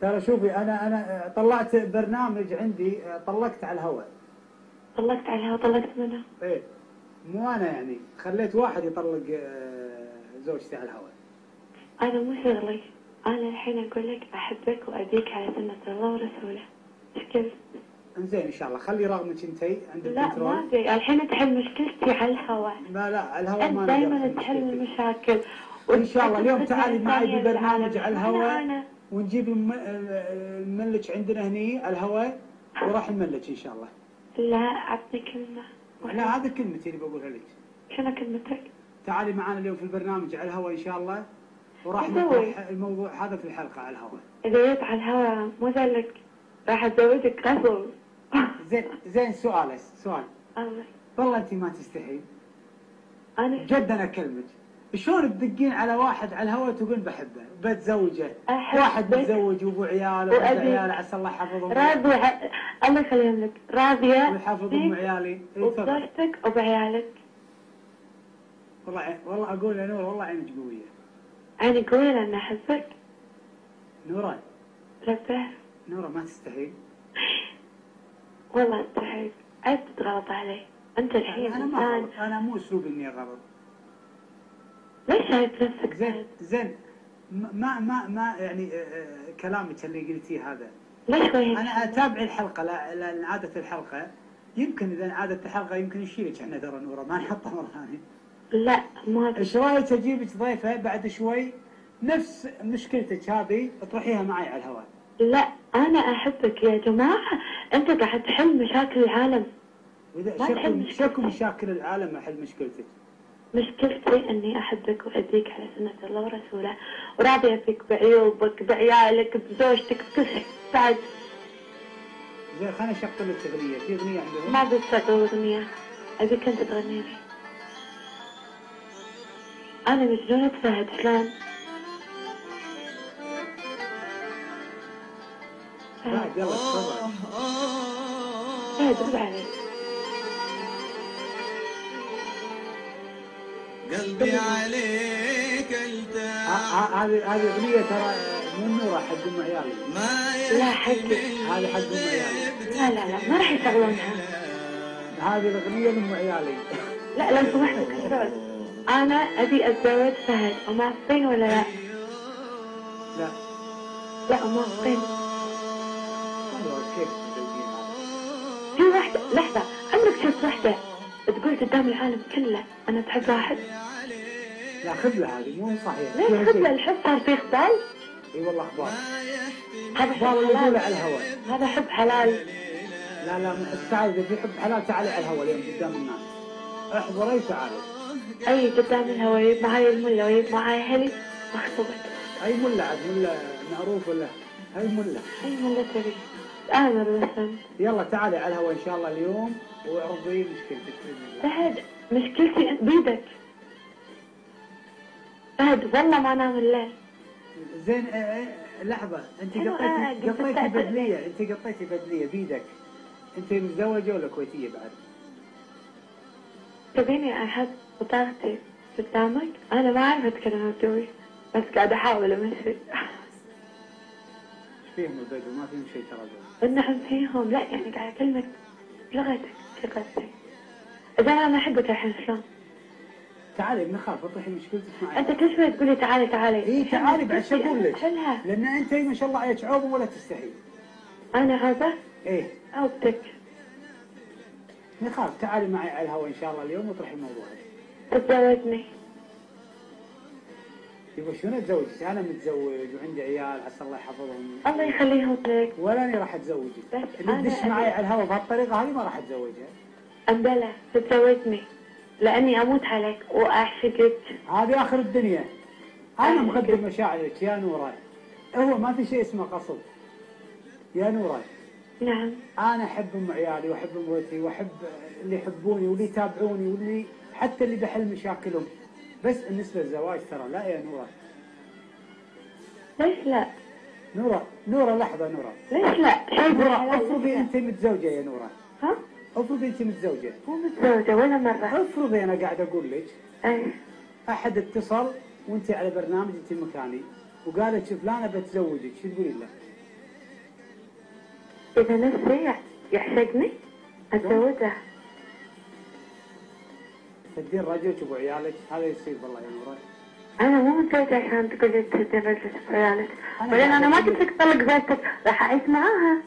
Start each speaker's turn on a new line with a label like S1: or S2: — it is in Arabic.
S1: ترى شوفي انا طلعت برنامج عندي، طلقت على الهواء.
S2: طلقت على الهواء؟ طلقت منه؟
S1: ايه، مو انا يعني، خليت واحد يطلق زوجتي على الهواء.
S2: انا مو شغلي، انا الحين اقول لك احبك واديك على سنة الله ورسوله. ايش كيف؟
S1: انزين ان شاء الله، خلي رغمك انتي عند
S2: الكنترول. لا ما ادري، الحين تحل مشكلتي على الهواء.
S1: لا على الهواء ما
S2: انت دائما تحل المشاكل.
S1: ان شاء الله اليوم تعالي معي ببرنامج على الهواء، ونجيب الملك عندنا هني على الهواء، وراح نملك ان شاء الله.
S2: لا عطني كلمة.
S1: لا هذه كلمتي اللي بقولها لك.
S2: شنو كلمتك؟
S1: تعالي معنا اليوم في البرنامج على الهواء ان شاء الله، وراح نطرح الموضوع هذا في الحلقة على الهواء.
S2: اذا جيت على الهواء مو ذلك راح اتزوجك غصب.
S1: زين سؤال
S2: الله.
S1: والله انت ما تستحين.
S2: انا
S1: جد انا اكلمك، شلون تدقين على واحد على الهواء تقول بحبه بتزوجه؟ واحد متزوج وابو عيال وابو عيال عسى الله يحفظهم.
S2: راضية، الله يخليهم لك، راضية
S1: ويحفظ ام عيالي
S2: وبزوجتك وبعيالك.
S1: والله اقول يا نور، والله عينك قوية.
S2: عيني قوية لأن احبك.
S1: نورة
S2: ربه.
S1: نورة ما تستحين.
S2: والله استحيت، عيب تتغلط علي. انت الحين
S1: انا مو اسلوبي اني اغلط.
S2: ليش شايف نفسك؟
S1: زين ما يعني كلامك اللي قلتيه هذا.
S2: ليش وين؟
S1: انا اتابع الحلقه، لان عاده الحلقه يمكن اذا عاده الحلقه يمكن نشيلك احنا ترى نوره، ما نحطها مره ثانيه.
S2: لا ما
S1: ايش رايك اجيبك ضيفه بعد شوي نفس مشكلتك هذه اطرحيها معي على الهواء؟
S2: لا انا احبك يا جماعه، انت قاعد تحل مشاكل العالم.
S1: شكو مشاكل العالم احل مشكلتك.
S2: مشكلتي اني احبك واديك على سنة الله ورسوله، وراضية فيك بعيوبك بعيالك بزوجتك بكل شيء. بعد
S1: زين خليني اشغل لك اغنية، في اغنية عندهم؟
S2: ما بتشغل اغنية، ابيك انت تغني لي. انا مجنونة فهد شلون؟
S1: فهد يلا تفضل.
S2: فهد رد علي.
S3: قلبي عليك
S1: هذه اغنية ترى مو نورة حق ام عيالي.
S2: لا حقي،
S1: هذه حق ام عيالي.
S2: لا ما راح يشغلونها.
S1: هذه الاغنية لام عيالي.
S2: لا لو سمحت كنترول، انا ابي اتزوج فهد، وموافقين ولا لا؟ لا موافقين.
S1: كيف
S2: في واحدة، لحظة، عمرك شفت واحدة تقول قدام العالم كله أنا بحب واحد؟
S1: لا خبلة هذه مو صحيح.
S2: ليش خبلة؟ الحب صار فيه خبال؟
S1: اي والله خبال.
S2: هذا حب حلال
S1: على الهواء.
S2: هذا حب حلال.
S1: لا تعالي إذا في حب حلال تعالي على الهواء اليوم قدام الناس. احضري تعالي.
S2: أي قدام الهواء يجيب معاي الملة ويجيب معاي هلي واخطبك.
S1: أي ملة عاد ملة معروف ولا؟ أي
S2: ملة تبي؟ أنا رسمت.
S1: يلا تعالي على الهواء إن شاء الله اليوم واعرضي مشكلتك.
S2: فهد مشكلتي بيدك. فهد والله ما انام الليل.
S1: زين لحظة، انت قطيتي بدلية بيدك. انت متزوجة ولا كويتية بعد؟
S2: تبيني احط بطاقتي قدامك؟ انا ما اعرف اتكلم اردوي، بس قاعدة احاول امشي.
S1: ايش فيهم البدو؟ ما فيهم شيء ترى.
S2: نعم فيهم، لا يعني قاعدة اكلمك بلغتك ثقتك. اذا انا احبك الحين شلون؟
S1: تعالي بنخاف اطرحي مشكلتك معي.
S2: انت كل شوي تقولي تعالي.
S1: اي تعالي بعد شو اقول لك؟
S2: حلها.
S1: لان انت ما شاء الله عليك عوبه ولا تستحي.
S2: انا عوبه؟
S1: ايه
S2: عوبتك.
S1: نخاف. تعالي معي على الهواء ان شاء الله اليوم واطرحي الموضوع.
S2: تتزوجني؟
S1: يبغى شنو اتزوجك؟ انا متزوج وعندي عيال عسى الله يحفظهم.
S2: الله يخليهم لك.
S1: ولا اني راح اتزوجك. اللي تدش معي على الهواء بهالطريقه هذه ما راح اتزوجها.
S2: امبلا تتزوجني لاني اموت عليك واعشقك.
S1: هذه اخر الدنيا. انا مقدم مشاعرك يا نورة. هو ما في شيء اسمه قصد يا نورة.
S2: نعم.
S1: انا احب ام عيالي واحب مرتي واحب اللي يحبوني واللي يتابعوني واللي حتى اللي بحل مشاكلهم، بس بالنسبه للزواج ترى لا يا نورة.
S2: ليش لا؟
S1: نورة لحظة نورة.
S2: ليش لا؟
S1: نورة افرضي انت متزوجة يا نورة.
S2: ها؟
S1: افرضي انت متزوجة.
S2: مو متزوجة ولا مرة.
S1: افرضي انا قاعد اقول لك.
S2: اي.
S1: احد اتصل وانت على برنامج انت مكاني وقال لك فلانة بتزوجك، شو تقولي له؟
S2: إذا نفسي يعشقني أتزوجه.
S1: تدين رجلك وعيالك هذا يصير والله يا مراد.
S2: أنا مو متزوجة عشان تقولي تدين رجلك وعيالك، بعدين أنا ما قلت لك طلق زوجتك، راح أعيش معاها.